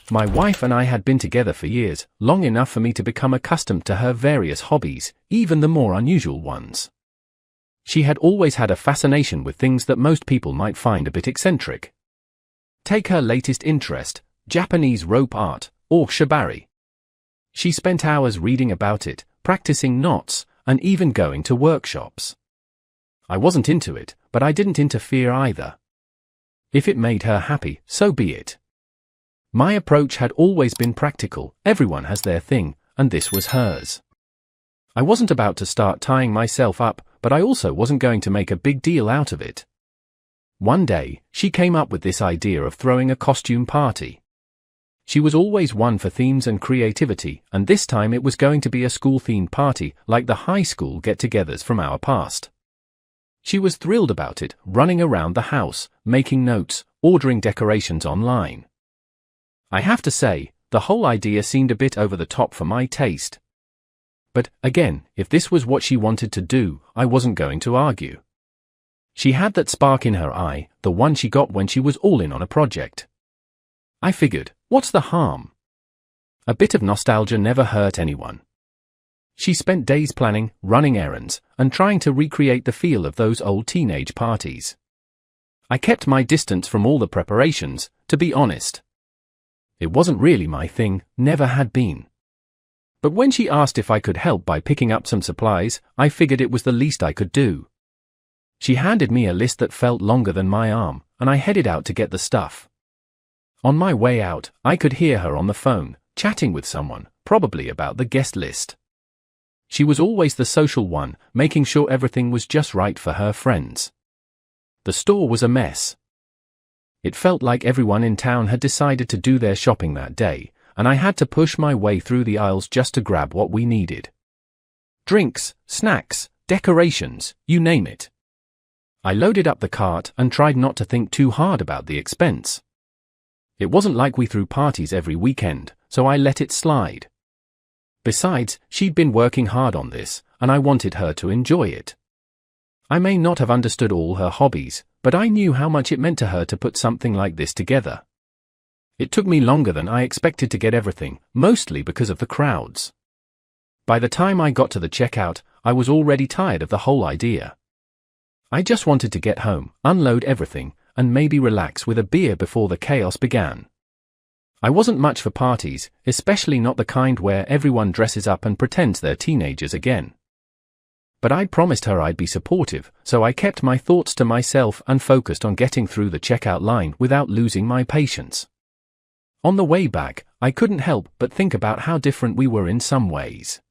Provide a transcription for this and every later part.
My wife and I had been together for years, long enough for me to become accustomed to her various hobbies, even the more unusual ones. She had always had a fascination with things that most people might find a bit eccentric. Take her latest interest, Japanese rope art, or shibari. She spent hours reading about it, practicing knots, and even going to workshops. I wasn't into it, but I didn't interfere either. If it made her happy, so be it. My approach had always been practical. Everyone has their thing, and this was hers. I wasn't about to start tying myself up, but I also wasn't going to make a big deal out of it. One day, she came up with this idea of throwing a costume party. She was always one for themes and creativity, and this time it was going to be a school-themed party, like the high school get-togethers from our past. She was thrilled about it, running around the house, making notes, ordering decorations online. I have to say, the whole idea seemed a bit over the top for my taste. But, again, if this was what she wanted to do, I wasn't going to argue. She had that spark in her eye, the one she got when she was all in on a project. I figured, what's the harm? A bit of nostalgia never hurt anyone. She spent days planning, running errands, and trying to recreate the feel of those old teenage parties. I kept my distance from all the preparations, to be honest. It wasn't really my thing, never had been. But when she asked if I could help by picking up some supplies, I figured it was the least I could do. She handed me a list that felt longer than my arm, and I headed out to get the stuff. On my way out, I could hear her on the phone, chatting with someone, probably about the guest list. She was always the social one, making sure everything was just right for her friends. The store was a mess. It felt like everyone in town had decided to do their shopping that day, and I had to push my way through the aisles just to grab what we needed. Drinks, snacks, decorations, you name it. I loaded up the cart and tried not to think too hard about the expense. It wasn't like we threw parties every weekend, so I let it slide. Besides, she'd been working hard on this, and I wanted her to enjoy it. I may not have understood all her hobbies, but I knew how much it meant to her to put something like this together. It took me longer than I expected to get everything, mostly because of the crowds. By the time I got to the checkout, I was already tired of the whole idea. I just wanted to get home, unload everything, and maybe relax with a beer before the chaos began. I wasn't much for parties, especially not the kind where everyone dresses up and pretends they're teenagers again. But I promised her I'd be supportive, so I kept my thoughts to myself and focused on getting through the checkout line without losing my patience. On the way back, I couldn't help but think about how different we were in some ways.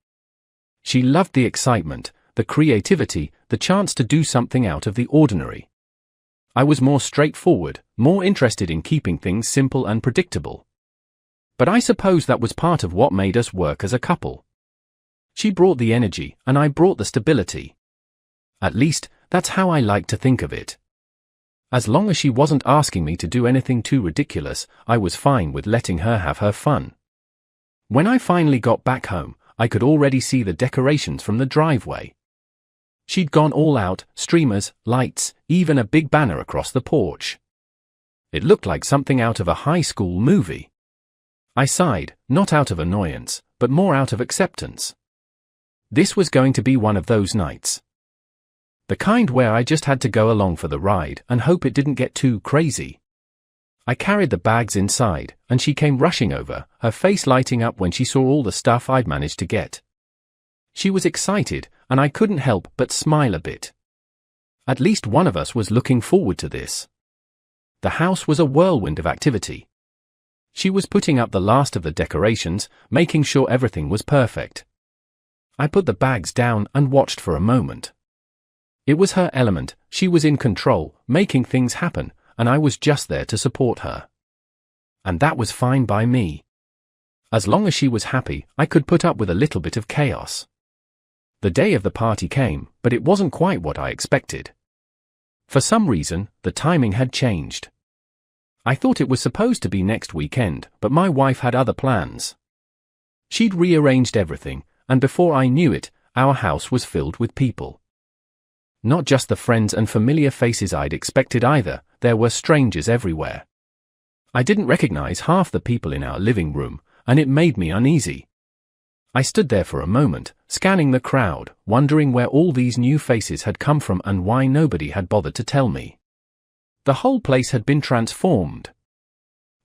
She loved the excitement, the creativity, the chance to do something out of the ordinary. I was more straightforward, more interested in keeping things simple and predictable. But I suppose that was part of what made us work as a couple. She brought the energy, and I brought the stability. At least, that's how I like to think of it. As long as she wasn't asking me to do anything too ridiculous, I was fine with letting her have her fun. When I finally got back home, I could already see the decorations from the driveway. She'd gone all out, streamers, lights, even a big banner across the porch. It looked like something out of a high school movie. I sighed, not out of annoyance, but more out of acceptance. This was going to be one of those nights. The kind where I just had to go along for the ride and hope it didn't get too crazy. I carried the bags inside, and she came rushing over, her face lighting up when she saw all the stuff I'd managed to get. She was excited, and I couldn't help but smile a bit. At least one of us was looking forward to this. The house was a whirlwind of activity. She was putting up the last of the decorations, making sure everything was perfect. I put the bags down and watched for a moment. It was her element, she was in control, making things happen, and I was just there to support her. And that was fine by me. As long as she was happy, I could put up with a little bit of chaos. The day of the party came, but it wasn't quite what I expected. For some reason, the timing had changed. I thought it was supposed to be next weekend, but my wife had other plans. She'd rearranged everything, and before I knew it, our house was filled with people. Not just the friends and familiar faces I'd expected either, there were strangers everywhere. I didn't recognize half the people in our living room, and it made me uneasy. I stood there for a moment, scanning the crowd, wondering where all these new faces had come from and why nobody had bothered to tell me. The whole place had been transformed.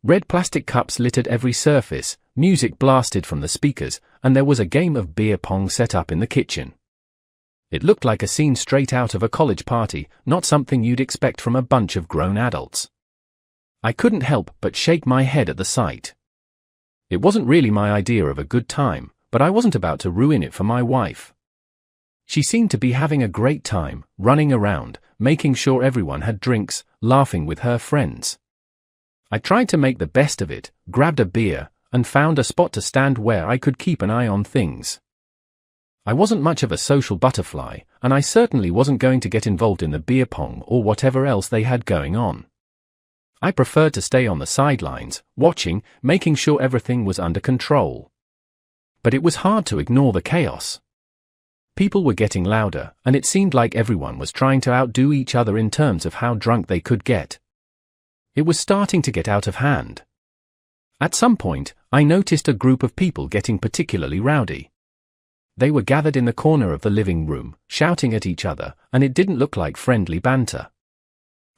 Red plastic cups littered every surface, music blasted from the speakers, and there was a game of beer pong set up in the kitchen. It looked like a scene straight out of a college party, not something you'd expect from a bunch of grown adults. I couldn't help but shake my head at the sight. It wasn't really my idea of a good time, but I wasn't about to ruin it for my wife. She seemed to be having a great time, running around, making sure everyone had drinks, laughing with her friends. I tried to make the best of it, grabbed a beer, and found a spot to stand where I could keep an eye on things. I wasn't much of a social butterfly, and I certainly wasn't going to get involved in the beer pong or whatever else they had going on. I preferred to stay on the sidelines, watching, making sure everything was under control. But it was hard to ignore the chaos. People were getting louder, and it seemed like everyone was trying to outdo each other in terms of how drunk they could get. It was starting to get out of hand. At some point, I noticed a group of people getting particularly rowdy. They were gathered in the corner of the living room, shouting at each other, and it didn't look like friendly banter.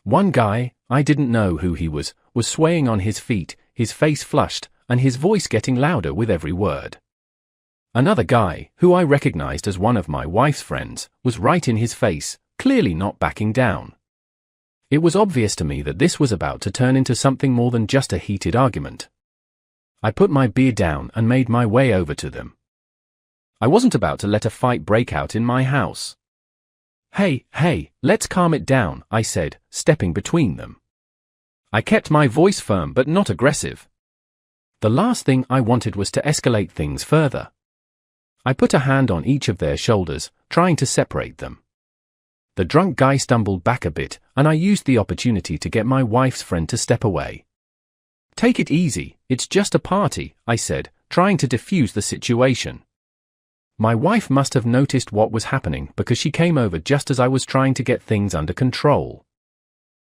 One guy, I didn't know who he was swaying on his feet, his face flushed, and his voice getting louder with every word. Another guy, who I recognized as one of my wife's friends, was right in his face, clearly not backing down. It was obvious to me that this was about to turn into something more than just a heated argument. I put my beer down and made my way over to them. I wasn't about to let a fight break out in my house. Hey, let's calm it down, I said, stepping between them. I kept my voice firm but not aggressive. The last thing I wanted was to escalate things further. I put a hand on each of their shoulders, trying to separate them. The drunk guy stumbled back a bit, and I used the opportunity to get my wife's friend to step away. Take it easy, it's just a party, I said, trying to defuse the situation. My wife must have noticed what was happening because she came over just as I was trying to get things under control.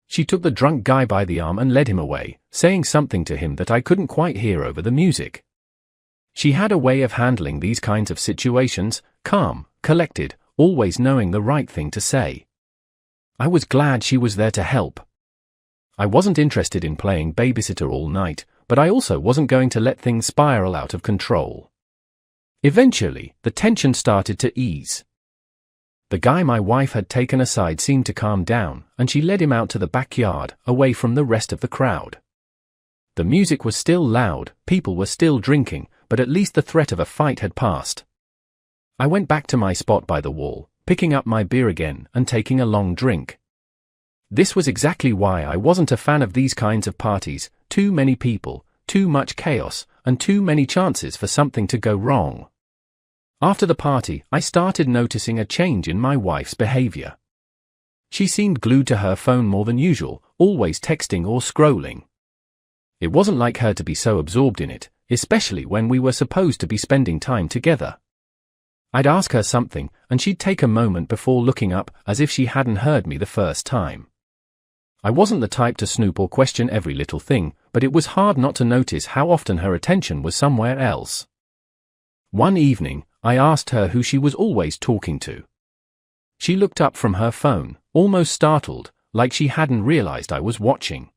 She took the drunk guy by the arm and led him away, saying something to him that I couldn't quite hear over the music. She had a way of handling these kinds of situations, calm, collected, always knowing the right thing to say. I was glad she was there to help. I wasn't interested in playing babysitter all night, but I also wasn't going to let things spiral out of control. Eventually, the tension started to ease. The guy my wife had taken aside seemed to calm down, and she led him out to the backyard, away from the rest of the crowd. The music was still loud, people were still drinking, but at least the threat of a fight had passed. I went back to my spot by the wall, picking up my beer again and taking a long drink. This was exactly why I wasn't a fan of these kinds of parties: too many people, too much chaos, and too many chances for something to go wrong. After the party, I started noticing a change in my wife's behavior. She seemed glued to her phone more than usual, always texting or scrolling. It wasn't like her to be so absorbed in it, especially when we were supposed to be spending time together. I'd ask her something, and she'd take a moment before looking up, as if she hadn't heard me the first time. I wasn't the type to snoop or question every little thing, but it was hard not to notice how often her attention was somewhere else. One evening, I asked her who she was always talking to. She looked up from her phone, almost startled, like she hadn't realized I was watching.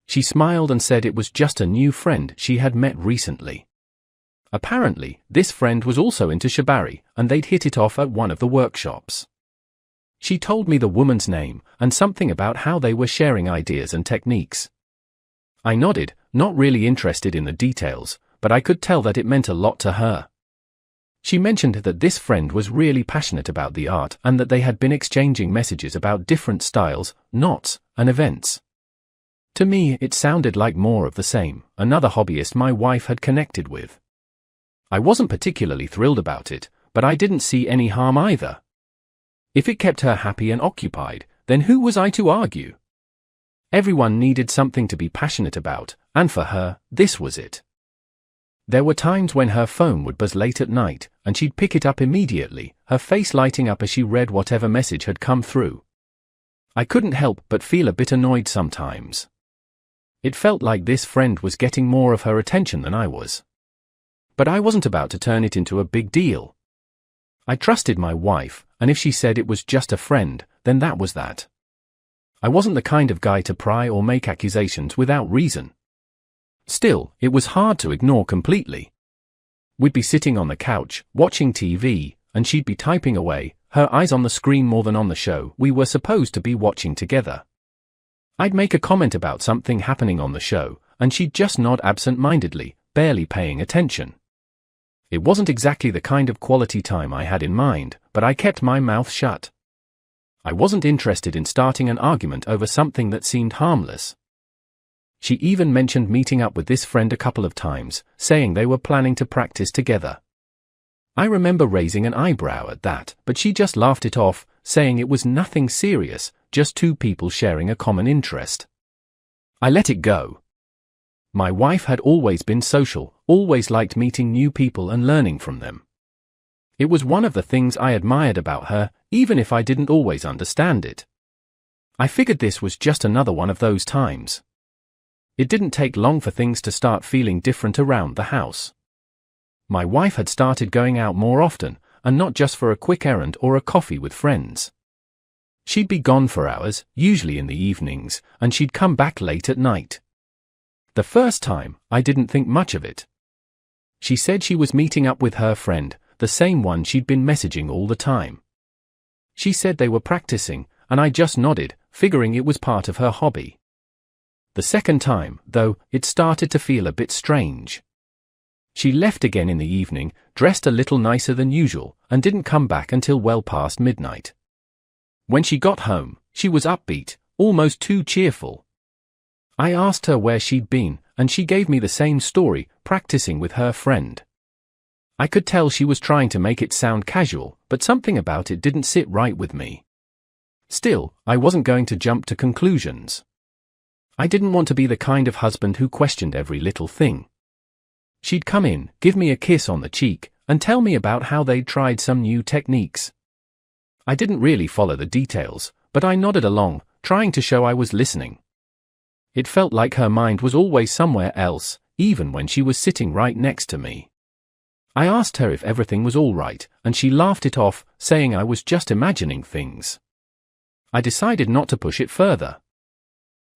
She smiled and said it was just a new friend she had met recently. Apparently, this friend was also into shibari, and they'd hit it off at one of the workshops. She told me the woman's name, and something about how they were sharing ideas and techniques. I nodded, not really interested in the details, but I could tell that it meant a lot to her. She mentioned that this friend was really passionate about the art and that they had been exchanging messages about different styles, knots, and events. To me, it sounded like more of the same, another hobbyist my wife had connected with. I wasn't particularly thrilled about it, but I didn't see any harm either. If it kept her happy and occupied, then who was I to argue? Everyone needed something to be passionate about, and for her, this was it. There were times when her phone would buzz late at night, and she'd pick it up immediately, her face lighting up as she read whatever message had come through. I couldn't help but feel a bit annoyed sometimes. It felt like this friend was getting more of her attention than I was. But I wasn't about to turn it into a big deal. I trusted my wife, and if she said it was just a friend, then that was that. I wasn't the kind of guy to pry or make accusations without reason. Still, it was hard to ignore completely. We'd be sitting on the couch, watching TV, and she'd be typing away, her eyes on the screen more than on the show we were supposed to be watching together. I'd make a comment about something happening on the show, and she'd just nod absent-mindedly, barely paying attention. It wasn't exactly the kind of quality time I had in mind, but I kept my mouth shut. I wasn't interested in starting an argument over something that seemed harmless. She even mentioned meeting up with this friend a couple of times, saying they were planning to practice together. I remember raising an eyebrow at that, but she just laughed it off, saying it was nothing serious, just two people sharing a common interest. I let it go. My wife had always been social, always liked meeting new people and learning from them. It was one of the things I admired about her, even if I didn't always understand it. I figured this was just another one of those times. It didn't take long for things to start feeling different around the house. My wife had started going out more often, and not just for a quick errand or a coffee with friends. She'd be gone for hours, usually in the evenings, and she'd come back late at night. The first time, I didn't think much of it. She said she was meeting up with her friend, the same one she'd been messaging all the time. She said they were practicing, and I just nodded, figuring it was part of her hobby. The second time, though, it started to feel a bit strange. She left again in the evening, dressed a little nicer than usual, and didn't come back until well past midnight. When she got home, she was upbeat, almost too cheerful. I asked her where she'd been, and she gave me the same story, practicing with her friend. I could tell she was trying to make it sound casual, but something about it didn't sit right with me. Still, I wasn't going to jump to conclusions. I didn't want to be the kind of husband who questioned every little thing. She'd come in, give me a kiss on the cheek, and tell me about how they'd tried some new techniques. I didn't really follow the details, but I nodded along, trying to show I was listening. It felt like her mind was always somewhere else, even when she was sitting right next to me. I asked her if everything was all right, and she laughed it off, saying I was just imagining things. I decided not to push it further.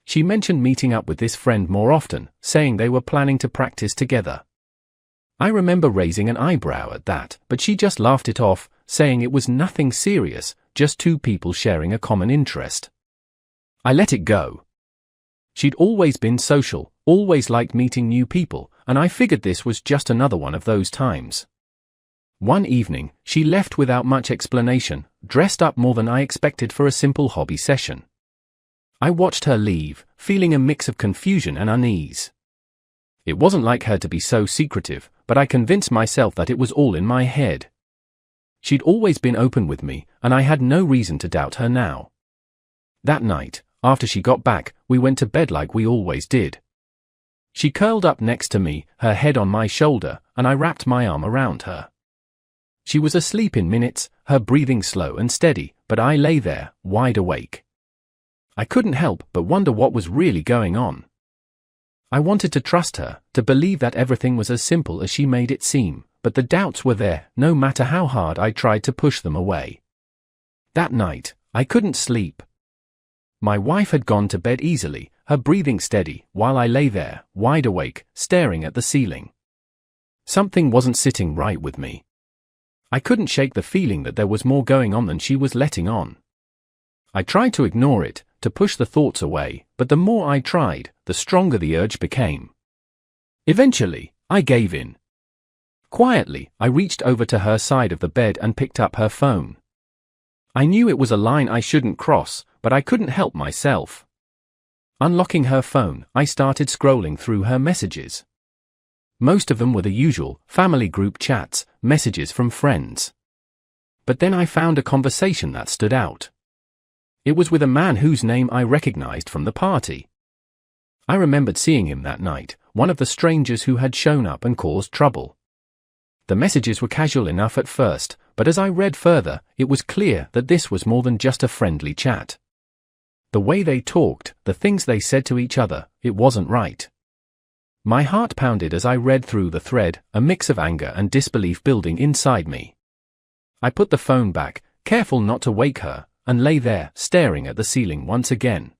She mentioned meeting up with this friend more often, saying they were planning to practice together. I remember raising an eyebrow at that, but she just laughed it off, saying it was nothing serious, just two people sharing a common interest. I let it go. She'd always been social, always liked meeting new people, and I figured this was just another one of those times. One evening, she left without much explanation, dressed up more than I expected for a simple hobby session. I watched her leave, feeling a mix of confusion and unease. It wasn't like her to be so secretive, but I convinced myself that it was all in my head. She'd always been open with me, and I had no reason to doubt her now. That night, after she got back, we went to bed like we always did. She curled up next to me, her head on my shoulder, and I wrapped my arm around her. She was asleep in minutes, her breathing slow and steady, but I lay there, wide awake. I couldn't help but wonder what was really going on. I wanted to trust her, to believe that everything was as simple as she made it seem, but the doubts were there, no matter how hard I tried to push them away. That night, I couldn't sleep. My wife had gone to bed easily, her breathing steady, while I lay there, wide awake, staring at the ceiling. Something wasn't sitting right with me. I couldn't shake the feeling that there was more going on than she was letting on. I tried to ignore it, to push the thoughts away, but the more I tried, the stronger the urge became. Eventually, I gave in. Quietly, I reached over to her side of the bed and picked up her phone. I knew it was a line I shouldn't cross, but I couldn't help myself. Unlocking her phone, I started scrolling through her messages. Most of them were the usual, family group chats, messages from friends. But then I found a conversation that stood out. It was with a man whose name I recognized from the party. I remembered seeing him that night, one of the strangers who had shown up and caused trouble. The messages were casual enough at first, but as I read further, it was clear that this was more than just a friendly chat. The way they talked, the things they said to each other, it wasn't right. My heart pounded as I read through the thread, a mix of anger and disbelief building inside me. I put the phone back, careful not to wake her, and lay there, staring at the ceiling once again.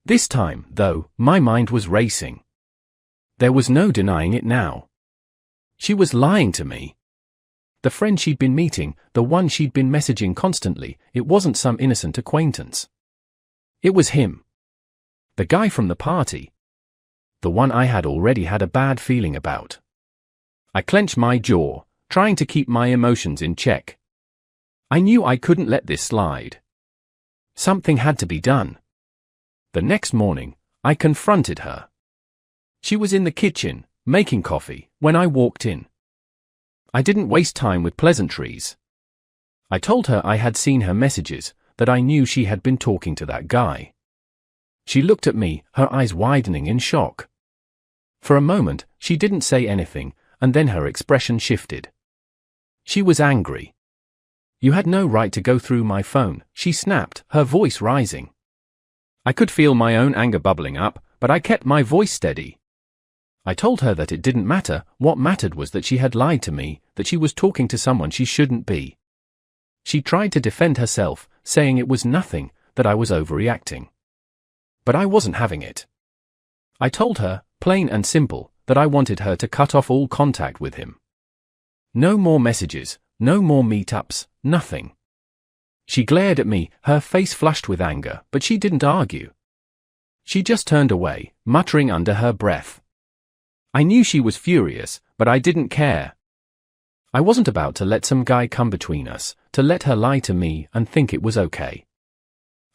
This time, though, my mind was racing. There was no denying it now. She was lying to me. The friend she'd been meeting, the one she'd been messaging constantly, it wasn't some innocent acquaintance. It was him. The guy from the party. The one I had already had a bad feeling about. I clenched my jaw, trying to keep my emotions in check. I knew I couldn't let this slide. Something had to be done. The next morning, I confronted her. She was in the kitchen, making coffee, when I walked in. I didn't waste time with pleasantries. I told her I had seen her messages, that I knew she had been talking to that guy. She looked at me, her eyes widening in shock. For a moment, she didn't say anything, and then her expression shifted. She was angry. "You had no right to go through my phone," she snapped, her voice rising. I could feel my own anger bubbling up, but I kept my voice steady. I told her that it didn't matter, what mattered was that she had lied to me, that she was talking to someone she shouldn't be. She tried to defend herself, saying it was nothing, that I was overreacting. But I wasn't having it. I told her, plain and simple, that I wanted her to cut off all contact with him. No more messages, no more meetups, nothing. She glared at me, her face flushed with anger, but she didn't argue. She just turned away, muttering under her breath. I knew she was furious, but I didn't care. I wasn't about to let some guy come between us, to let her lie to me and think it was okay.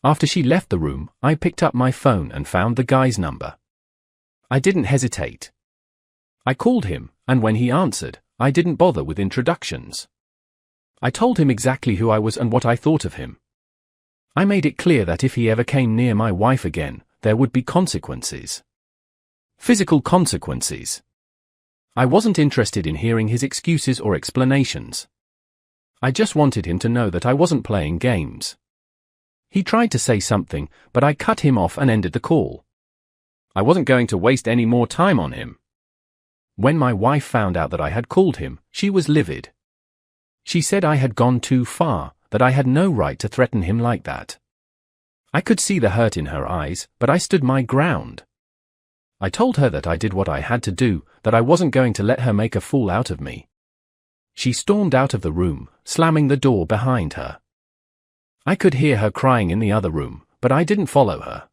After she left the room, I picked up my phone and found the guy's number. I didn't hesitate. I called him, and when he answered, I didn't bother with introductions. I told him exactly who I was and what I thought of him. I made it clear that if he ever came near my wife again, there would be consequences. Physical consequences. I wasn't interested in hearing his excuses or explanations. I just wanted him to know that I wasn't playing games. He tried to say something, but I cut him off and ended the call. I wasn't going to waste any more time on him. When my wife found out that I had called him, she was livid. She said I had gone too far, that I had no right to threaten him like that. I could see the hurt in her eyes, but I stood my ground. I told her that I did what I had to do, that I wasn't going to let her make a fool out of me. She stormed out of the room, slamming the door behind her. I could hear her crying in the other room, but I didn't follow her.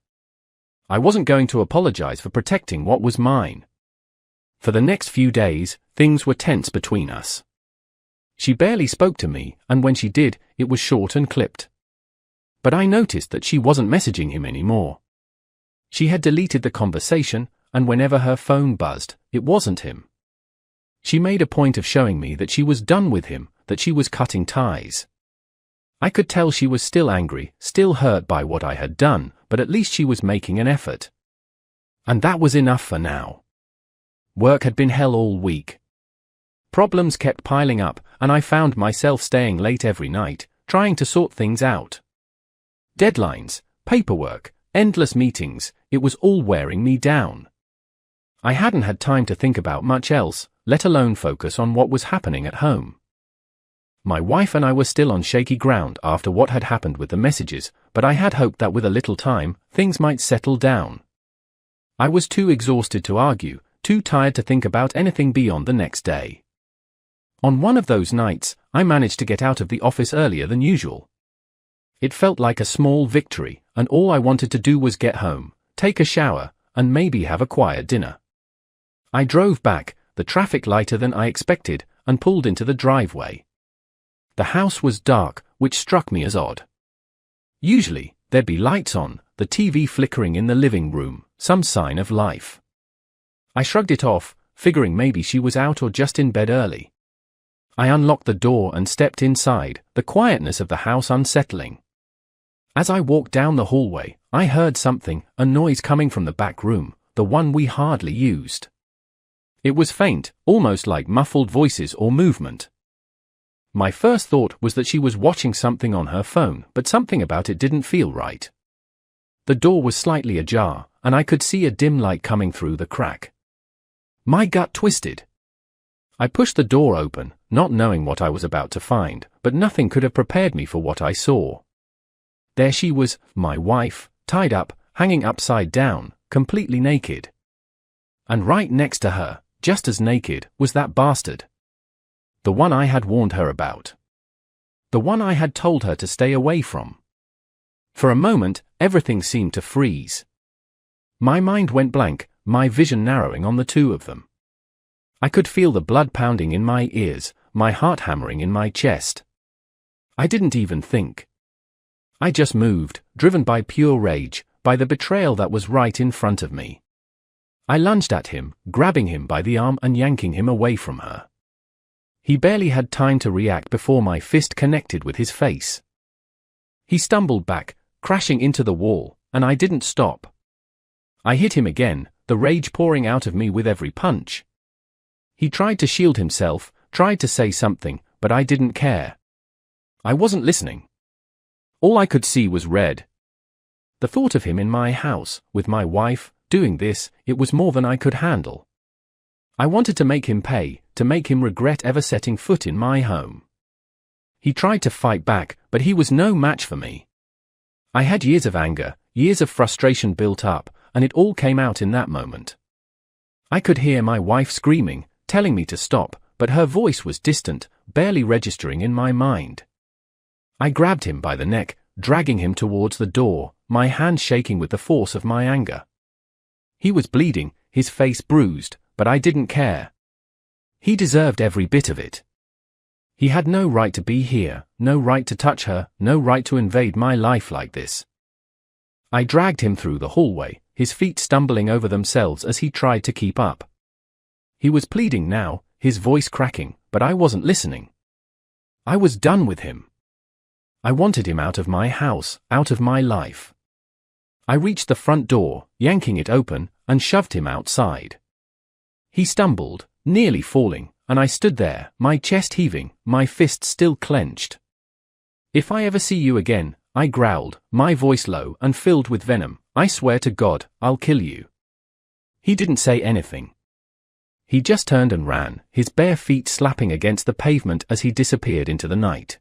I wasn't going to apologize for protecting what was mine. For the next few days, things were tense between us. She barely spoke to me, and when she did, it was short and clipped. But I noticed that she wasn't messaging him anymore. She had deleted the conversation, and whenever her phone buzzed, it wasn't him. She made a point of showing me that she was done with him, that she was cutting ties. I could tell she was still angry, still hurt by what I had done, but at least she was making an effort. And that was enough for now. Work had been hell all week. Problems kept piling up, and I found myself staying late every night, trying to sort things out. Deadlines, paperwork, endless meetings, it was all wearing me down. I hadn't had time to think about much else, let alone focus on what was happening at home. My wife and I were still on shaky ground after what had happened with the messages, but I had hoped that with a little time, things might settle down. I was too exhausted to argue, too tired to think about anything beyond the next day. On one of those nights, I managed to get out of the office earlier than usual. It felt like a small victory, and all I wanted to do was get home, take a shower, and maybe have a quiet dinner. I drove back, the traffic lighter than I expected, and pulled into the driveway. The house was dark, which struck me as odd. Usually, there'd be lights on, the TV flickering in the living room, some sign of life. I shrugged it off, figuring maybe she was out or just in bed early. I unlocked the door and stepped inside, the quietness of the house unsettling. As I walked down the hallway, I heard something, a noise coming from the back room, the one we hardly used. It was faint, almost like muffled voices or movement. My first thought was that she was watching something on her phone, but something about it didn't feel right. The door was slightly ajar, and I could see a dim light coming through the crack. My gut twisted. I pushed the door open, not knowing what I was about to find, but nothing could have prepared me for what I saw. There she was, my wife, tied up, hanging upside down, completely naked. And right next to her, just as naked, was that bastard. The one I had warned her about. The one I had told her to stay away from. For a moment, everything seemed to freeze. My mind went blank, my vision narrowing on the two of them. I could feel the blood pounding in my ears, my heart hammering in my chest. I didn't even think. I just moved, driven by pure rage, by the betrayal that was right in front of me. I lunged at him, grabbing him by the arm and yanking him away from her. He barely had time to react before my fist connected with his face. He stumbled back, crashing into the wall, and I didn't stop. I hit him again, the rage pouring out of me with every punch. He tried to shield himself, tried to say something, but I didn't care. I wasn't listening. All I could see was red. The thought of him in my house, with my wife, doing this, it was more than I could handle. I wanted to make him pay, to make him regret ever setting foot in my home. He tried to fight back, but he was no match for me. I had years of anger, years of frustration built up, and it all came out in that moment. I could hear my wife screaming, telling me to stop, but her voice was distant, barely registering in my mind. I grabbed him by the neck, dragging him towards the door, my hand shaking with the force of my anger. He was bleeding, his face bruised, but I didn't care. He deserved every bit of it. He had no right to be here, no right to touch her, no right to invade my life like this. I dragged him through the hallway, his feet stumbling over themselves as he tried to keep up. He was pleading now, his voice cracking, but I wasn't listening. I was done with him. I wanted him out of my house, out of my life. I reached the front door, yanking it open, and shoved him outside. He stumbled, nearly falling, and I stood there, my chest heaving, my fists still clenched. "If I ever see you again," I growled, my voice low and filled with venom, "I swear to God, I'll kill you." He didn't say anything. He just turned and ran, his bare feet slapping against the pavement as he disappeared into the night.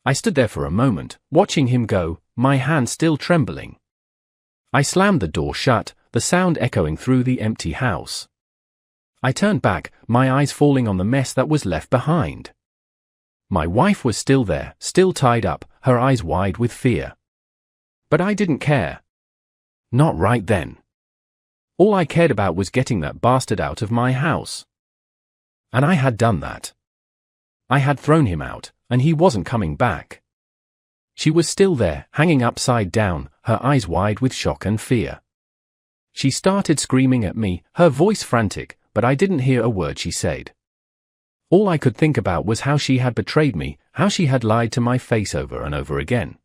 I stood there for a moment, watching him go, my hand still trembling. I slammed the door shut, the sound echoing through the empty house. I turned back, my eyes falling on the mess that was left behind. My wife was still there, still tied up, her eyes wide with fear. But I didn't care. Not right then. All I cared about was getting that bastard out of my house. And I had done that. I had thrown him out, and he wasn't coming back. She was still there, hanging upside down, her eyes wide with shock and fear. She started screaming at me, her voice frantic, but I didn't hear a word she said. All I could think about was how she had betrayed me, how she had lied to my face over and over again.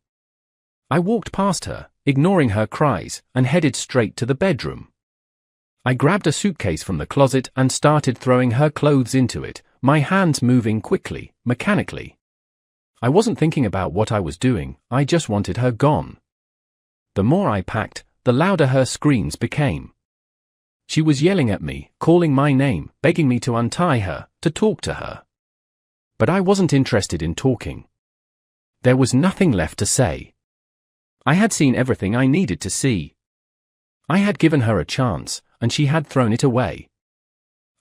I walked past her, ignoring her cries, and headed straight to the bedroom. I grabbed a suitcase from the closet and started throwing her clothes into it, my hands moving quickly, mechanically. I wasn't thinking about what I was doing, I just wanted her gone. The more I packed, the louder her screams became. She was yelling at me, calling my name, begging me to untie her, to talk to her. But I wasn't interested in talking. There was nothing left to say. I had seen everything I needed to see. I had given her a chance, and she had thrown it away.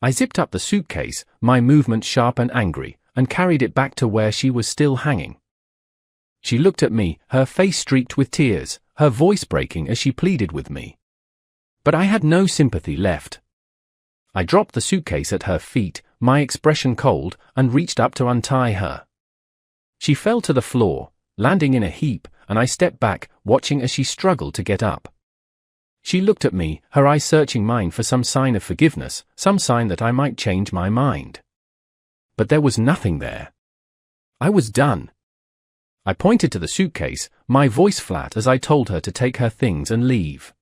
I zipped up the suitcase, my movement sharp and angry, and carried it back to where she was still hanging. She looked at me, her face streaked with tears, her voice breaking as she pleaded with me. But I had no sympathy left. I dropped the suitcase at her feet, my expression cold, and reached up to untie her. She fell to the floor, landing in a heap, and I stepped back, watching as she struggled to get up. She looked at me, her eyes searching mine for some sign of forgiveness, some sign that I might change my mind. But there was nothing there. I was done. I pointed to the suitcase, my voice flat as I told her to take her things and leave.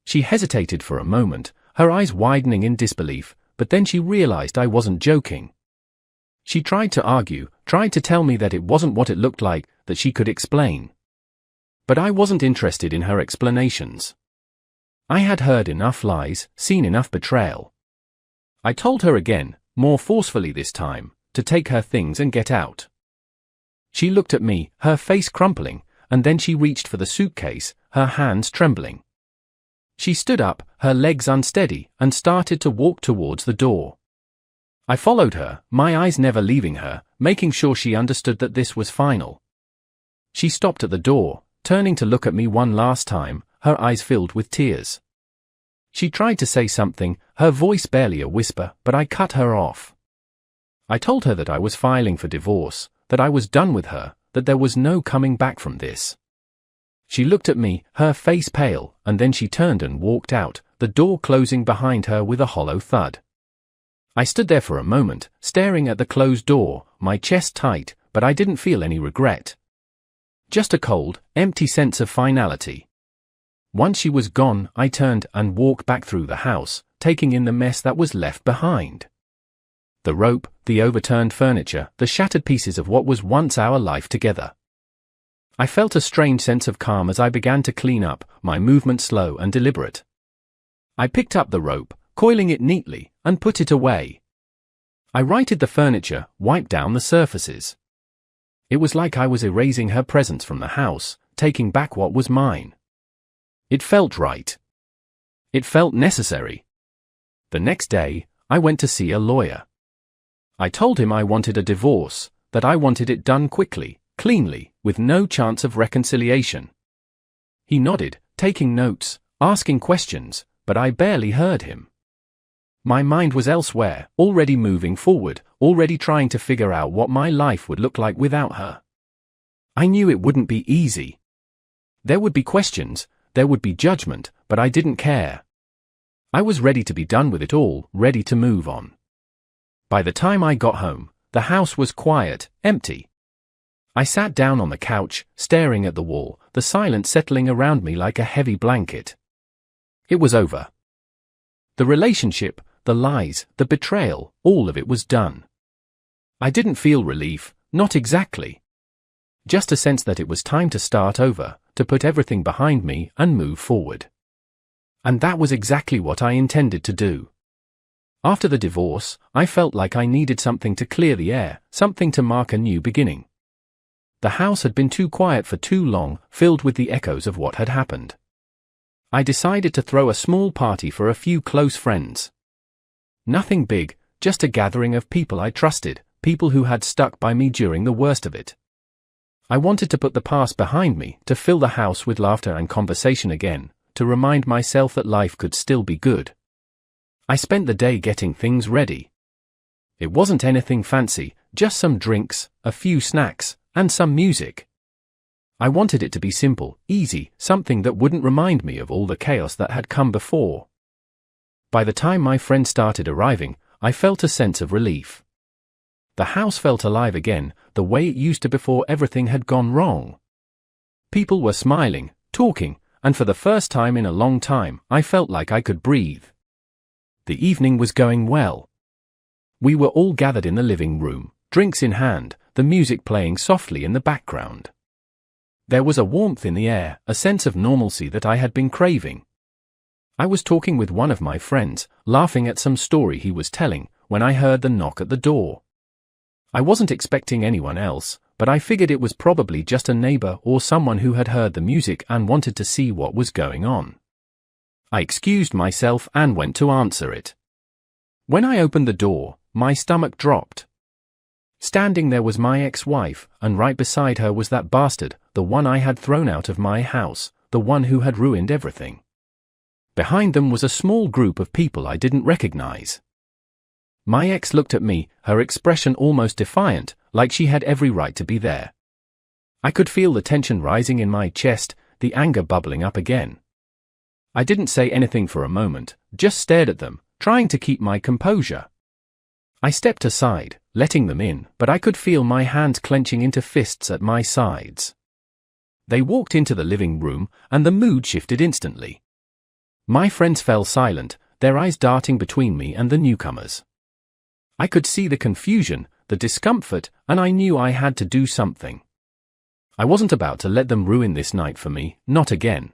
She hesitated for a moment, her eyes widening in disbelief, but then she realized I wasn't joking. She tried to argue, tried to tell me that it wasn't what it looked like, that she could explain. But I wasn't interested in her explanations. I had heard enough lies, seen enough betrayal. I told her again, more forcefully this time, to take her things and get out. She looked at me, her face crumpling, and then she reached for the suitcase, her hands trembling. She stood up, her legs unsteady, and started to walk towards the door. I followed her, my eyes never leaving her, making sure she understood that this was final. She stopped at the door, turning to look at me one last time, her eyes filled with tears. She tried to say something, her voice barely a whisper, but I cut her off. I told her that I was filing for divorce, that I was done with her, that there was no coming back from this. She looked at me, her face pale, and then she turned and walked out, the door closing behind her with a hollow thud. I stood there for a moment, staring at the closed door, my chest tight, but I didn't feel any regret. Just a cold, empty sense of finality. Once she was gone, I turned and walked back through the house, taking in the mess that was left behind. The rope, the overturned furniture, the shattered pieces of what was once our life together. I felt a strange sense of calm as I began to clean up, my movement slow and deliberate. I picked up the rope, coiling it neatly, and put it away. I righted the furniture, wiped down the surfaces. It was like I was erasing her presence from the house, taking back what was mine. It felt right. It felt necessary. The next day, I went to see a lawyer. I told him I wanted a divorce, that I wanted it done quickly, cleanly, with no chance of reconciliation. He nodded, taking notes, asking questions, but I barely heard him. My mind was elsewhere, already moving forward, already trying to figure out what my life would look like without her. I knew it wouldn't be easy. There would be questions, there would be judgment, but I didn't care. I was ready to be done with it all, ready to move on. By the time I got home, the house was quiet, empty. I sat down on the couch, staring at the wall, the silence settling around me like a heavy blanket. It was over. The relationship, the lies, the betrayal, all of it was done. I didn't feel relief, not exactly. Just a sense that it was time to start over, to put everything behind me and move forward. And that was exactly what I intended to do. After the divorce, I felt like I needed something to clear the air, something to mark a new beginning. The house had been too quiet for too long, filled with the echoes of what had happened. I decided to throw a small party for a few close friends. Nothing big, just a gathering of people I trusted, people who had stuck by me during the worst of it. I wanted to put the past behind me, to fill the house with laughter and conversation again, to remind myself that life could still be good. I spent the day getting things ready. It wasn't anything fancy, just some drinks, a few snacks, and some music. I wanted it to be simple, easy, something that wouldn't remind me of all the chaos that had come before. By the time my friends started arriving, I felt a sense of relief. The house felt alive again, the way it used to before everything had gone wrong. People were smiling, talking, and for the first time in a long time, I felt like I could breathe. The evening was going well. We were all gathered in the living room, drinks in hand, the music playing softly in the background. There was a warmth in the air, a sense of normalcy that I had been craving. I was talking with one of my friends, laughing at some story he was telling, when I heard the knock at the door. I wasn't expecting anyone else, but I figured it was probably just a neighbor or someone who had heard the music and wanted to see what was going on. I excused myself and went to answer it. When I opened the door, my stomach dropped. Standing there was my ex-wife, and right beside her was that bastard, the one I had thrown out of my house, the one who had ruined everything. Behind them was a small group of people I didn't recognize. My ex looked at me, her expression almost defiant, like she had every right to be there. I could feel the tension rising in my chest, the anger bubbling up again. I didn't say anything for a moment, just stared at them, trying to keep my composure. I stepped aside, letting them in, but I could feel my hands clenching into fists at my sides. They walked into the living room, and the mood shifted instantly. My friends fell silent, their eyes darting between me and the newcomers. I could see the confusion, the discomfort, and I knew I had to do something. I wasn't about to let them ruin this night for me, not again.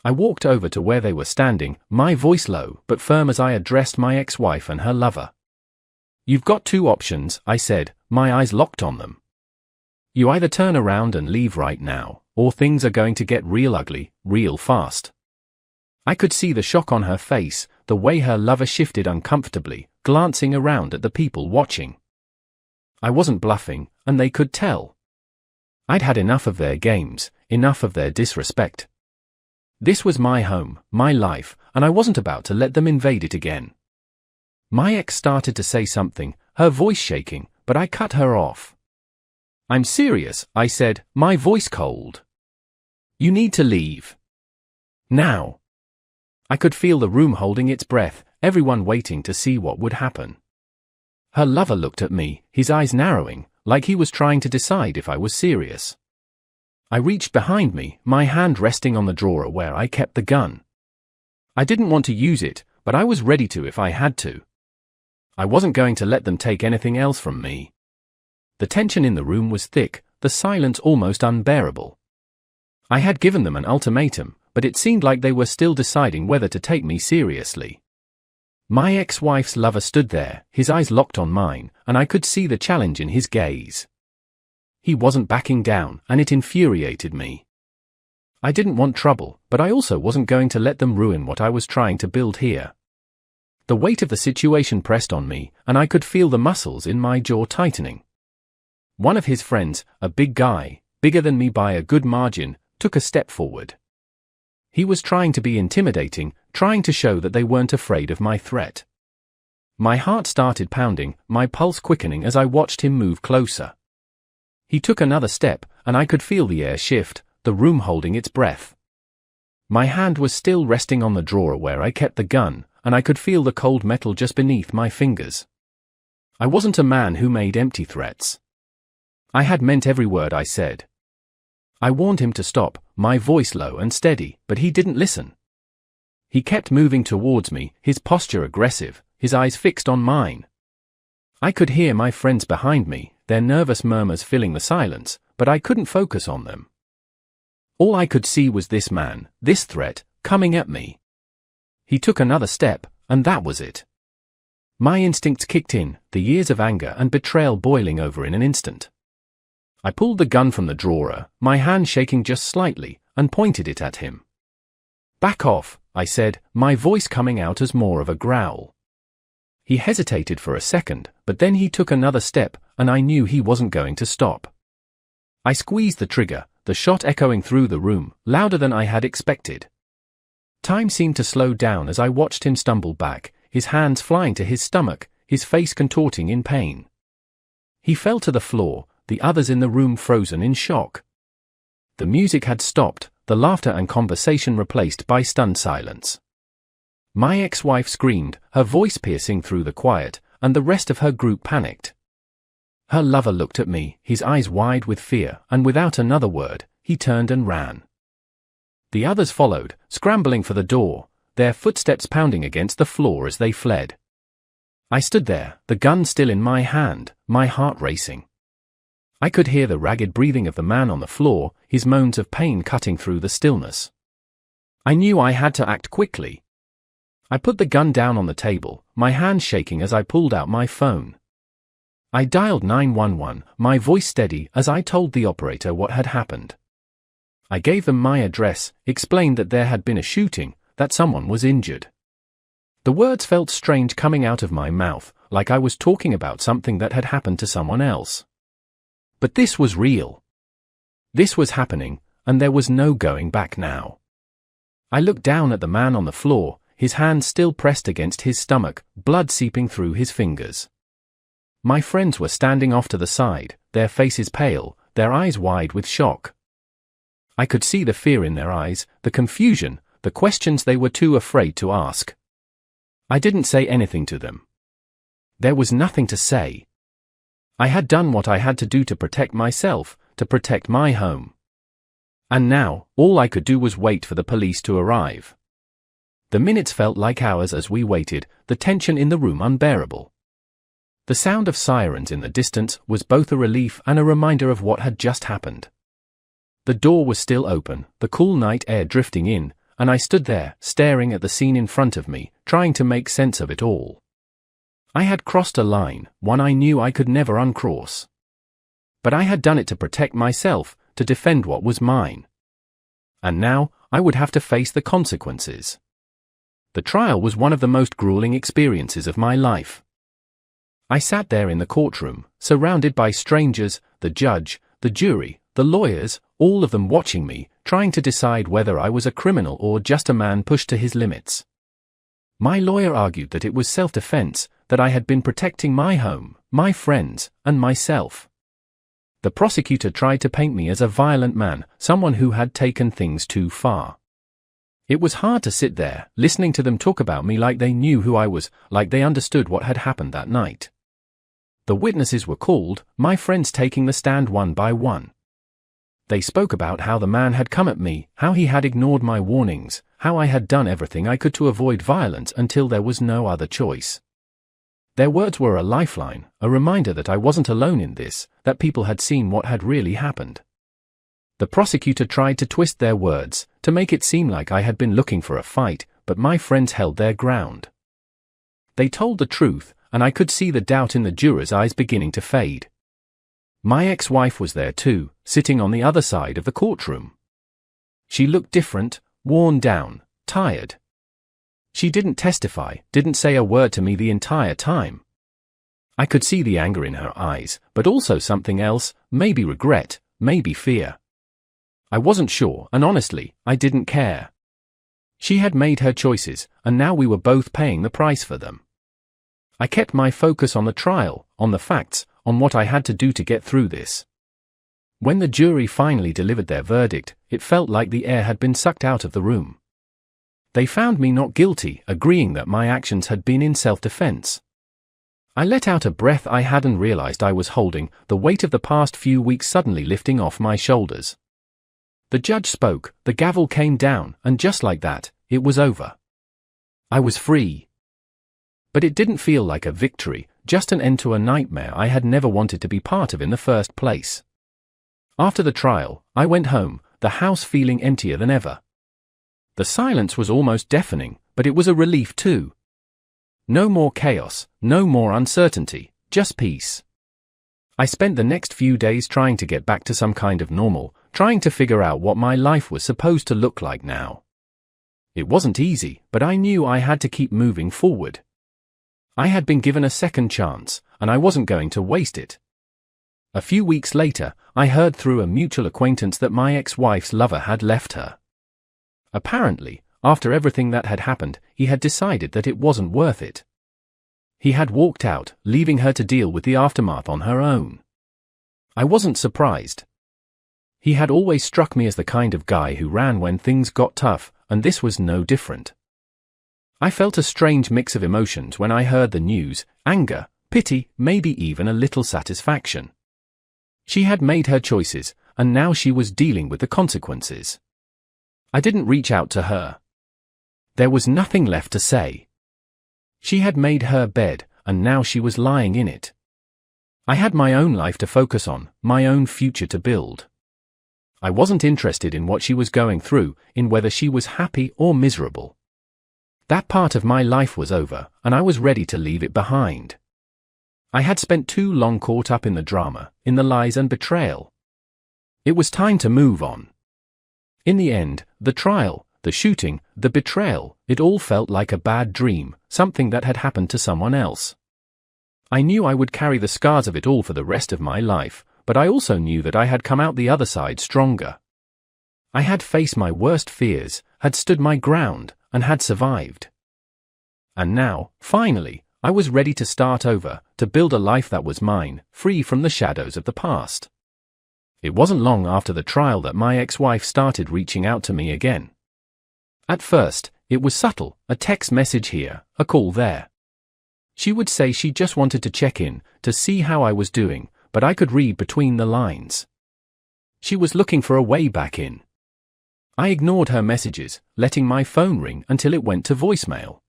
I walked over to where they were standing, my voice low but firm as I addressed my ex-wife and her lover. "You've got two options," I said, my eyes locked on them. "You either turn around and leave right now, or things are going to get real ugly, real fast." I could see the shock on her face, the way her lover shifted uncomfortably, glancing around at the people watching. I wasn't bluffing, and they could tell. I'd had enough of their games, enough of their disrespect. This was my home, my life, and I wasn't about to let them invade it again. My ex started to say something, her voice shaking, but I cut her off. "I'm serious," I said, my voice cold. "You need to leave. Now." I could feel the room holding its breath, everyone waiting to see what would happen. Her lover looked at me, his eyes narrowing, like he was trying to decide if I was serious. I reached behind me, my hand resting on the drawer where I kept the gun. I didn't want to use it, but I was ready to if I had to. I wasn't going to let them take anything else from me. The tension in the room was thick, the silence almost unbearable. I had given them an ultimatum, but it seemed like they were still deciding whether to take me seriously. My ex-wife's lover stood there, his eyes locked on mine, and I could see the challenge in his gaze. He wasn't backing down, and it infuriated me. I didn't want trouble, but I also wasn't going to let them ruin what I was trying to build here. The weight of the situation pressed on me, and I could feel the muscles in my jaw tightening. One of his friends, a big guy, bigger than me by a good margin, took a step forward. He was trying to be intimidating, trying to show that they weren't afraid of my threat. My heart started pounding, my pulse quickening as I watched him move closer. He took another step, and I could feel the air shift, the room holding its breath. My hand was still resting on the drawer where I kept the gun, and I could feel the cold metal just beneath my fingers. I wasn't a man who made empty threats. I had meant every word I said. I warned him to stop, my voice low and steady, but he didn't listen. He kept moving towards me, his posture aggressive, his eyes fixed on mine. I could hear my friends behind me, their nervous murmurs filling the silence, but I couldn't focus on them. All I could see was this man, this threat, coming at me. He took another step, and that was it. My instincts kicked in, the years of anger and betrayal boiling over in an instant. I pulled the gun from the drawer, my hand shaking just slightly, and pointed it at him. "Back off," I said, my voice coming out as more of a growl. He hesitated for a second, but then he took another step, and I knew he wasn't going to stop. I squeezed the trigger, the shot echoing through the room, louder than I had expected. Time seemed to slow down as I watched him stumble back, his hands flying to his stomach, his face contorting in pain. He fell to the floor, the others in the room frozen in shock. The music had stopped, the laughter and conversation replaced by stunned silence. My ex-wife screamed, her voice piercing through the quiet, and the rest of her group panicked. Her lover looked at me, his eyes wide with fear, and without another word, he turned and ran. The others followed, scrambling for the door, their footsteps pounding against the floor as they fled. I stood there, the gun still in my hand, my heart racing. I could hear the ragged breathing of the man on the floor, his moans of pain cutting through the stillness. I knew I had to act quickly. I put the gun down on the table, my hand shaking as I pulled out my phone. I dialed 911, my voice steady as I told the operator what had happened. I gave them my address, explained that there had been a shooting, that someone was injured. The words felt strange coming out of my mouth, like I was talking about something that had happened to someone else. But this was real. This was happening, and there was no going back now. I looked down at the man on the floor, his hand still pressed against his stomach, blood seeping through his fingers. My friends were standing off to the side, their faces pale, their eyes wide with shock. I could see the fear in their eyes, the confusion, the questions they were too afraid to ask. I didn't say anything to them. There was nothing to say. I had done what I had to do to protect myself, to protect my home. And now, all I could do was wait for the police to arrive. The minutes felt like hours as we waited, the tension in the room unbearable. The sound of sirens in the distance was both a relief and a reminder of what had just happened. The door was still open, the cool night air drifting in, and I stood there, staring at the scene in front of me, trying to make sense of it all. I had crossed a line, one I knew I could never uncross. But I had done it to protect myself, to defend what was mine. And now, I would have to face the consequences. The trial was one of the most grueling experiences of my life. I sat there in the courtroom, surrounded by strangers, the judge, the jury, the lawyers, all of them watching me, trying to decide whether I was a criminal or just a man pushed to his limits. My lawyer argued that it was self-defense, that I had been protecting my home, my friends, and myself. The prosecutor tried to paint me as a violent man, someone who had taken things too far. It was hard to sit there, listening to them talk about me like they knew who I was, like they understood what had happened that night. The witnesses were called, my friends taking the stand one by one. They spoke about how the man had come at me, how he had ignored my warnings, how I had done everything I could to avoid violence until there was no other choice. Their words were a lifeline, a reminder that I wasn't alone in this, that people had seen what had really happened. The prosecutor tried to twist their words, to make it seem like I had been looking for a fight, but my friends held their ground. They told the truth, and I could see the doubt in the jurors' eyes beginning to fade. My ex-wife was there too, sitting on the other side of the courtroom. She looked different, worn down, tired. She didn't testify, didn't say a word to me the entire time. I could see the anger in her eyes, but also something else, maybe regret, maybe fear. I wasn't sure, and honestly, I didn't care. She had made her choices, and now we were both paying the price for them. I kept my focus on the trial, on the facts, on what I had to do to get through this. When the jury finally delivered their verdict, it felt like the air had been sucked out of the room. They found me not guilty, agreeing that my actions had been in self-defense. I let out a breath I hadn't realized I was holding, the weight of the past few weeks suddenly lifting off my shoulders. The judge spoke, the gavel came down, and just like that, it was over. I was free. But it didn't feel like a victory, just an end to a nightmare I had never wanted to be part of in the first place. After the trial, I went home, the house feeling emptier than ever. The silence was almost deafening, but it was a relief too. No more chaos, no more uncertainty, just peace. I spent the next few days trying to get back to some kind of normal, trying to figure out what my life was supposed to look like now. It wasn't easy, but I knew I had to keep moving forward. I had been given a second chance, and I wasn't going to waste it. A few weeks later, I heard through a mutual acquaintance that my ex-wife's lover had left her. Apparently, after everything that had happened, he had decided that it wasn't worth it. He had walked out, leaving her to deal with the aftermath on her own. I wasn't surprised. He had always struck me as the kind of guy who ran when things got tough, and this was no different. I felt a strange mix of emotions when I heard the news, anger, pity, maybe even a little satisfaction. She had made her choices, and now she was dealing with the consequences. I didn't reach out to her. There was nothing left to say. She had made her bed, and now she was lying in it. I had my own life to focus on, my own future to build. I wasn't interested in what she was going through, in whether she was happy or miserable. That part of my life was over, and I was ready to leave it behind. I had spent too long caught up in the drama, in the lies and betrayal. It was time to move on. In the end, the trial, the shooting, the betrayal, it all felt like a bad dream, something that had happened to someone else. I knew I would carry the scars of it all for the rest of my life, but I also knew that I had come out the other side stronger. I had faced my worst fears, had stood my ground, and had survived. And now, finally, I was ready to start over, to build a life that was mine, free from the shadows of the past. It wasn't long after the trial that my ex-wife started reaching out to me again. At first, it was subtle, a text message here, a call there. She would say she just wanted to check in, to see how I was doing, but I could read between the lines. She was looking for a way back in. I ignored her messages, letting my phone ring until it went to voicemail.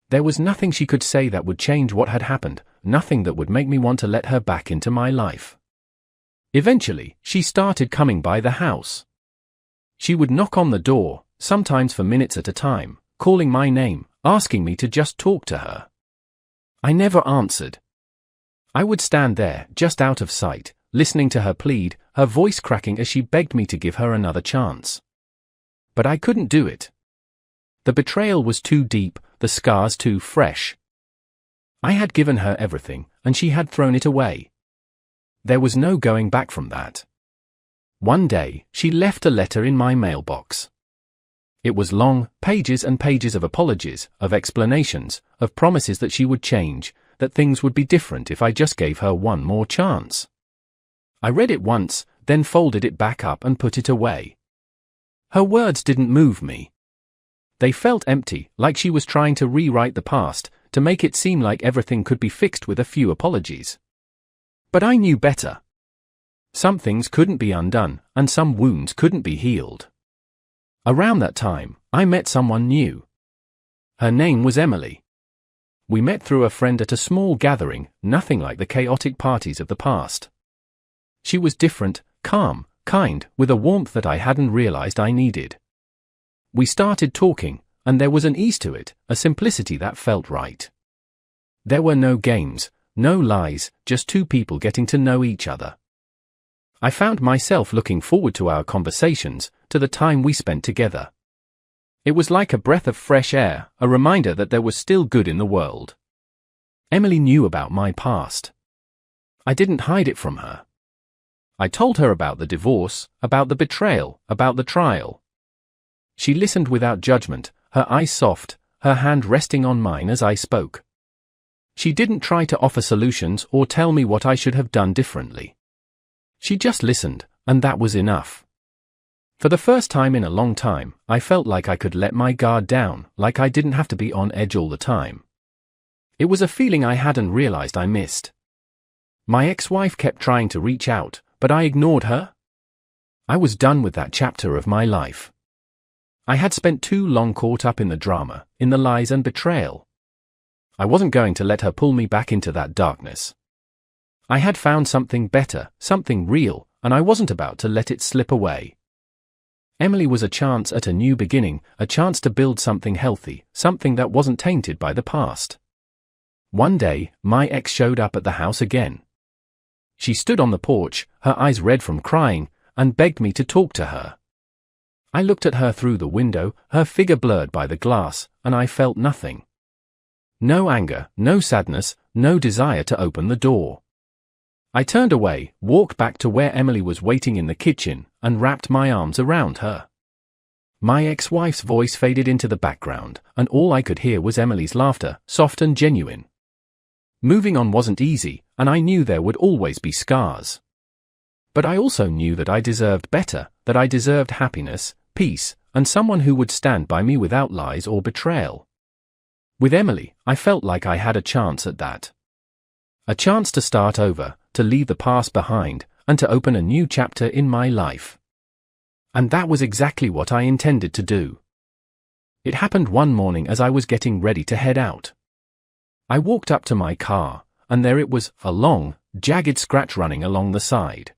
There was nothing she could say that would change what had happened, nothing that would make me want to let her back into my life. Eventually, she started coming by the house. She would knock on the door, sometimes for minutes at a time, calling my name, asking me to just talk to her. I never answered. I would stand there, just out of sight, listening to her plead, her voice cracking as she begged me to give her another chance. But I couldn't do it. The betrayal was too deep, the scars too fresh. I had given her everything, and she had thrown it away. There was no going back from that. One day, she left a letter in my mailbox. It was long, pages and pages of apologies, of explanations, of promises that she would change, that things would be different if I just gave her one more chance. I read it once, then folded it back up and put it away. Her words didn't move me. They felt empty, like she was trying to rewrite the past, to make it seem like everything could be fixed with a few apologies. But I knew better. Some things couldn't be undone, and some wounds couldn't be healed. Around that time, I met someone new. Her name was Emily. We met through a friend at a small gathering, nothing like the chaotic parties of the past. She was different, calm, kind, with a warmth that I hadn't realized I needed. We started talking, and there was an ease to it, a simplicity that felt right. There were no games, no lies, just two people getting to know each other. I found myself looking forward to our conversations, to the time we spent together. It was like a breath of fresh air, a reminder that there was still good in the world. Emily knew about my past. I didn't hide it from her. I told her about the divorce, about the betrayal, about the trial. She listened without judgment, her eyes soft, her hand resting on mine as I spoke. She didn't try to offer solutions or tell me what I should have done differently. She just listened, and that was enough. For the first time in a long time, I felt like I could let my guard down, like I didn't have to be on edge all the time. It was a feeling I hadn't realized I missed. My ex-wife kept trying to reach out, but I ignored her. I was done with that chapter of my life. I had spent too long caught up in the drama, in the lies and betrayal. I wasn't going to let her pull me back into that darkness. I had found something better, something real, and I wasn't about to let it slip away. Emily was a chance at a new beginning, a chance to build something healthy, something that wasn't tainted by the past. One day, my ex showed up at the house again. She stood on the porch, her eyes red from crying, and begged me to talk to her. I looked at her through the window, her figure blurred by the glass, and I felt nothing. No anger, no sadness, no desire to open the door. I turned away, walked back to where Emily was waiting in the kitchen, and wrapped my arms around her. My ex-wife's voice faded into the background, and all I could hear was Emily's laughter, soft and genuine. Moving on wasn't easy, and I knew there would always be scars. But I also knew that I deserved better, that I deserved happiness, peace, and someone who would stand by me without lies or betrayal. With Emily, I felt like I had a chance at that. A chance to start over, to leave the past behind, and to open a new chapter in my life. And that was exactly what I intended to do. It happened one morning as I was getting ready to head out. I walked up to my car, and there it was, a long, jagged scratch running along the side.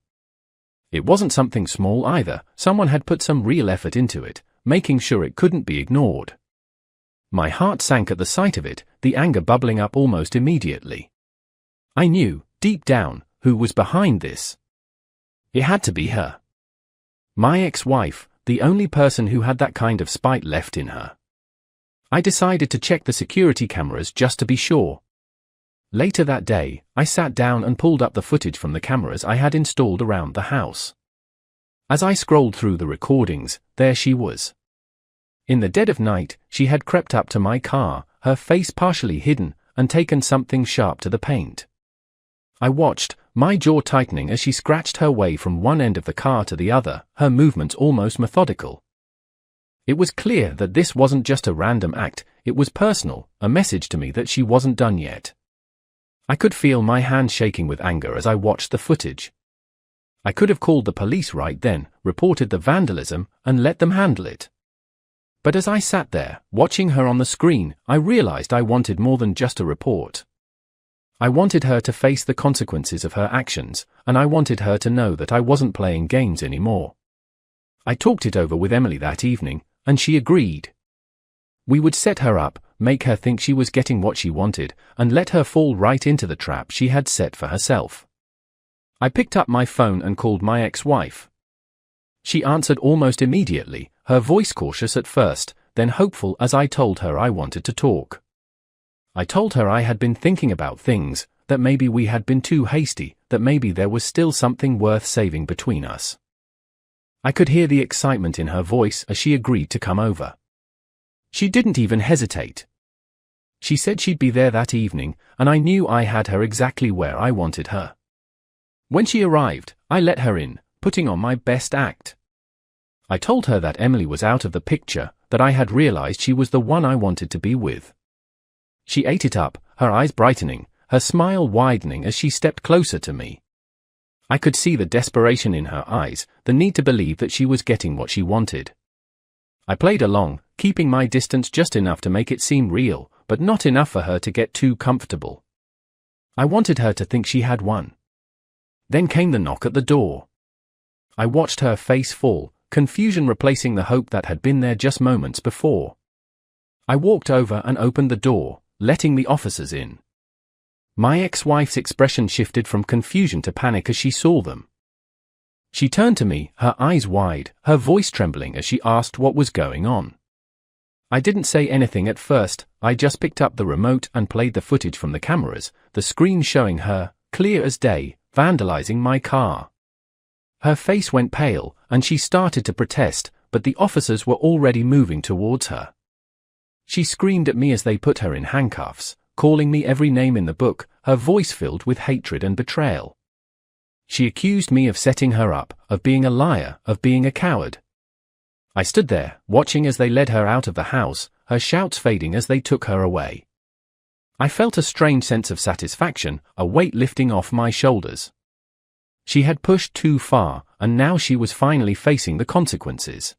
It wasn't something small either, someone had put some real effort into it, making sure it couldn't be ignored. My heart sank at the sight of it, the anger bubbling up almost immediately. I knew, deep down, who was behind this. It had to be her. My ex-wife, the only person who had that kind of spite left in her. I decided to check the security cameras just to be sure. Later that day, I sat down and pulled up the footage from the cameras I had installed around the house. As I scrolled through the recordings, there she was. In the dead of night, she had crept up to my car, her face partially hidden, and taken something sharp to the paint. I watched, my jaw tightening as she scratched her way from one end of the car to the other, her movements almost methodical. It was clear that this wasn't just a random act, it was personal, a message to me that she wasn't done yet. I could feel my hand shaking with anger as I watched the footage. I could have called the police right then, reported the vandalism, and let them handle it. But as I sat there, watching her on the screen, I realized I wanted more than just a report. I wanted her to face the consequences of her actions, and I wanted her to know that I wasn't playing games anymore. I talked it over with Emily that evening, and she agreed. We would set her up, make her think she was getting what she wanted, and let her fall right into the trap she had set for herself. I picked up my phone and called my ex-wife. She answered almost immediately, her voice cautious at first, then hopeful as I told her I wanted to talk. I told her I had been thinking about things, that maybe we had been too hasty, that maybe there was still something worth saving between us. I could hear the excitement in her voice as she agreed to come over. She didn't even hesitate. She said she'd be there that evening, and I knew I had her exactly where I wanted her. When she arrived, I let her in, putting on my best act. I told her that Emily was out of the picture, that I had realized she was the one I wanted to be with. She ate it up, her eyes brightening, her smile widening as she stepped closer to me. I could see the desperation in her eyes, the need to believe that she was getting what she wanted. I played along, keeping my distance just enough to make it seem real, but not enough for her to get too comfortable. I wanted her to think she had won. Then came the knock at the door. I watched her face fall, confusion replacing the hope that had been there just moments before. I walked over and opened the door, letting the officers in. My ex-wife's expression shifted from confusion to panic as she saw them. She turned to me, her eyes wide, her voice trembling as she asked what was going on. I didn't say anything at first, I just picked up the remote and played the footage from the cameras, the screen showing her, clear as day, vandalizing my car. Her face went pale, and she started to protest, but the officers were already moving towards her. She screamed at me as they put her in handcuffs, calling me every name in the book, her voice filled with hatred and betrayal. She accused me of setting her up, of being a liar, of being a coward. I stood there, watching as they led her out of the house, her shouts fading as they took her away. I felt a strange sense of satisfaction, a weight lifting off my shoulders. She had pushed too far, and now she was finally facing the consequences.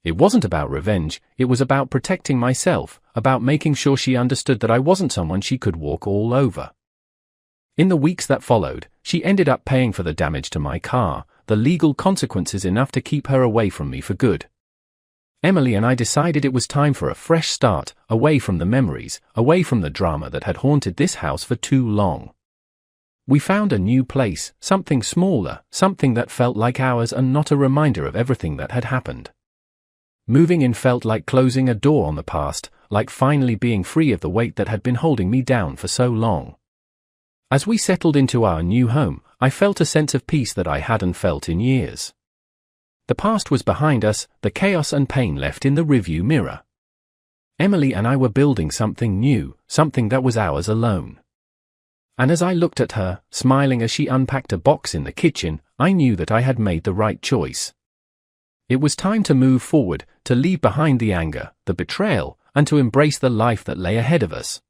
It wasn't about revenge, it was about protecting myself, about making sure she understood that I wasn't someone she could walk all over. In the weeks that followed, she ended up paying for the damage to my car, the legal consequences enough to keep her away from me for good. Emily and I decided it was time for a fresh start, away from the memories, away from the drama that had haunted this house for too long. We found a new place, something smaller, something that felt like ours and not a reminder of everything that had happened. Moving in felt like closing a door on the past, like finally being free of the weight that had been holding me down for so long. As we settled into our new home, I felt a sense of peace that I hadn't felt in years. The past was behind us, the chaos and pain left in the rearview mirror. Emily and I were building something new, something that was ours alone. And as I looked at her, smiling as she unpacked a box in the kitchen, I knew that I had made the right choice. It was time to move forward, to leave behind the anger, the betrayal, and to embrace the life that lay ahead of us.